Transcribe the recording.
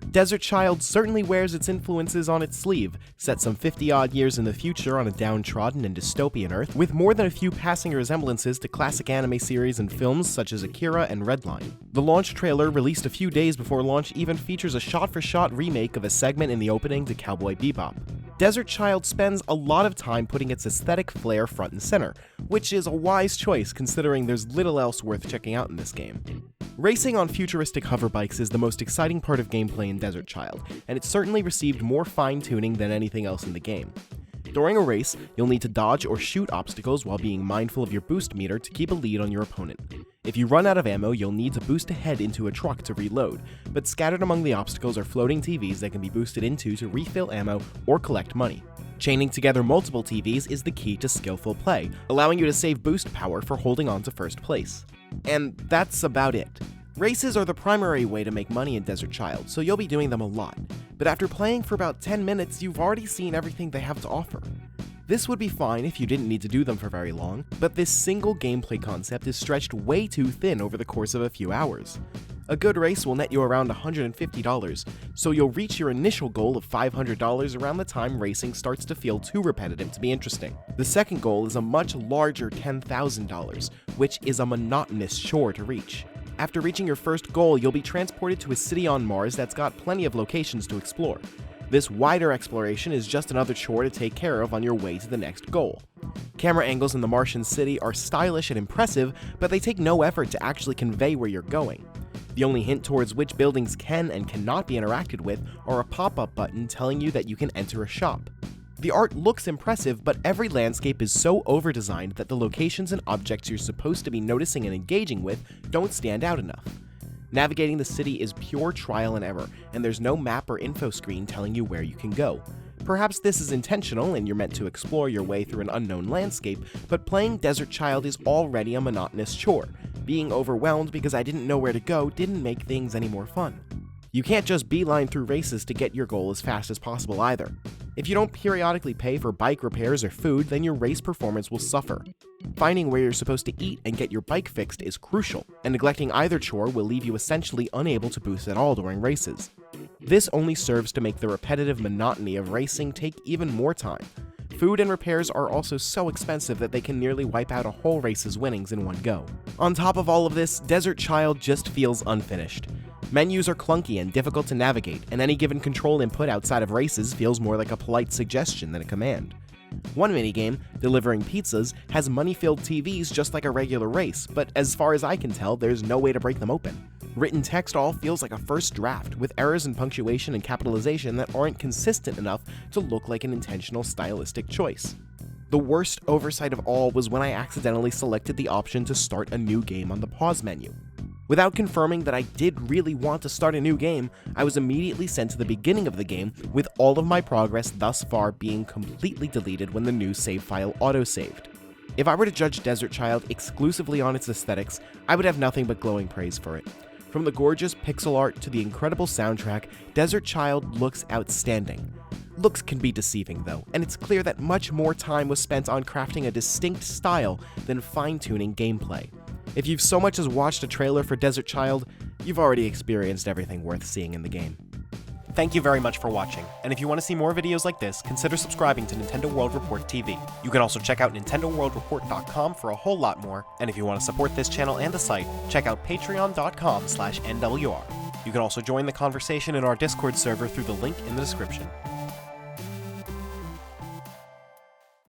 Desert Child certainly wears its influences on its sleeve, set some 50-odd years in the future on a downtrodden and dystopian Earth, with more than a few passing resemblances to classic anime series and films such as Akira and Redline. The launch trailer, released a few days before launch, even features a shot-for-shot remake of a segment in the opening to Cowboy Bebop. Desert Child spends a lot of time putting its aesthetic flair front and center, which is a wise choice considering there's little else worth checking out in this game. Racing on futuristic hover bikes is the most exciting part of gameplay in Desert Child, and it certainly received more fine-tuning than anything else in the game. During a race, you'll need to dodge or shoot obstacles while being mindful of your boost meter to keep a lead on your opponent. If you run out of ammo, you'll need to boost ahead into a truck to reload, but scattered among the obstacles are floating TVs that can be boosted into to refill ammo or collect money. Chaining together multiple TVs is the key to skillful play, allowing you to save boost power for holding on to first place. And that's about it. Races are the primary way to make money in Desert Child, so you'll be doing them a lot, but after playing for about 10 minutes, you've already seen everything they have to offer. This would be fine if you didn't need to do them for very long, but this single gameplay concept is stretched way too thin over the course of a few hours. A good race will net you around $150, so you'll reach your initial goal of $500 around the time racing starts to feel too repetitive to be interesting. The second goal is a much larger $10,000, which is a monotonous chore to reach. After reaching your first goal, you'll be transported to a city on Mars that's got plenty of locations to explore. This wider exploration is just another chore to take care of on your way to the next goal. Camera angles in the Martian city are stylish and impressive, but they take no effort to actually convey where you're going. The only hint towards which buildings can and cannot be interacted with are a pop-up button telling you that you can enter a shop. The art looks impressive, but every landscape is so over-designed that the locations and objects you're supposed to be noticing and engaging with don't stand out enough. Navigating the city is pure trial and error, and there's no map or info screen telling you where you can go. Perhaps this is intentional and you're meant to explore your way through an unknown landscape, but playing Desert Child is already a monotonous chore. Being overwhelmed because I didn't know where to go didn't make things any more fun. You can't just beeline through races to get your goal as fast as possible either. If you don't periodically pay for bike repairs or food, then your race performance will suffer. Finding where you're supposed to eat and get your bike fixed is crucial, and neglecting either chore will leave you essentially unable to boost at all during races. This only serves to make the repetitive monotony of racing take even more time. Food and repairs are also so expensive that they can nearly wipe out a whole race's winnings in one go. On top of all of this, Desert Child just feels unfinished. Menus are clunky and difficult to navigate, and any given control input outside of races feels more like a polite suggestion than a command. One minigame, delivering pizzas, has money-filled TVs just like a regular race, but as far as I can tell, there's no way to break them open. Written text all feels like a first draft, with errors in punctuation and capitalization that aren't consistent enough to look like an intentional stylistic choice. The worst oversight of all was when I accidentally selected the option to start a new game on the pause menu. Without confirming that I did really want to start a new game, I was immediately sent to the beginning of the game, with all of my progress thus far being completely deleted when the new save file autosaved. If I were to judge Desert Child exclusively on its aesthetics, I would have nothing but glowing praise for it. From the gorgeous pixel art to the incredible soundtrack, Desert Child looks outstanding. Looks can be deceiving though, and it's clear that much more time was spent on crafting a distinct style than fine-tuning gameplay. If you've so much as watched a trailer for Desert Child, you've already experienced everything worth seeing in the game. Thank you very much for watching, and if you want to see more videos like this, consider subscribing to Nintendo World Report TV. You can also check out NintendoWorldReport.com for a whole lot more, and if you want to support this channel and the site, check out Patreon.com/NWR. You can also join the conversation in our Discord server through the link in the description.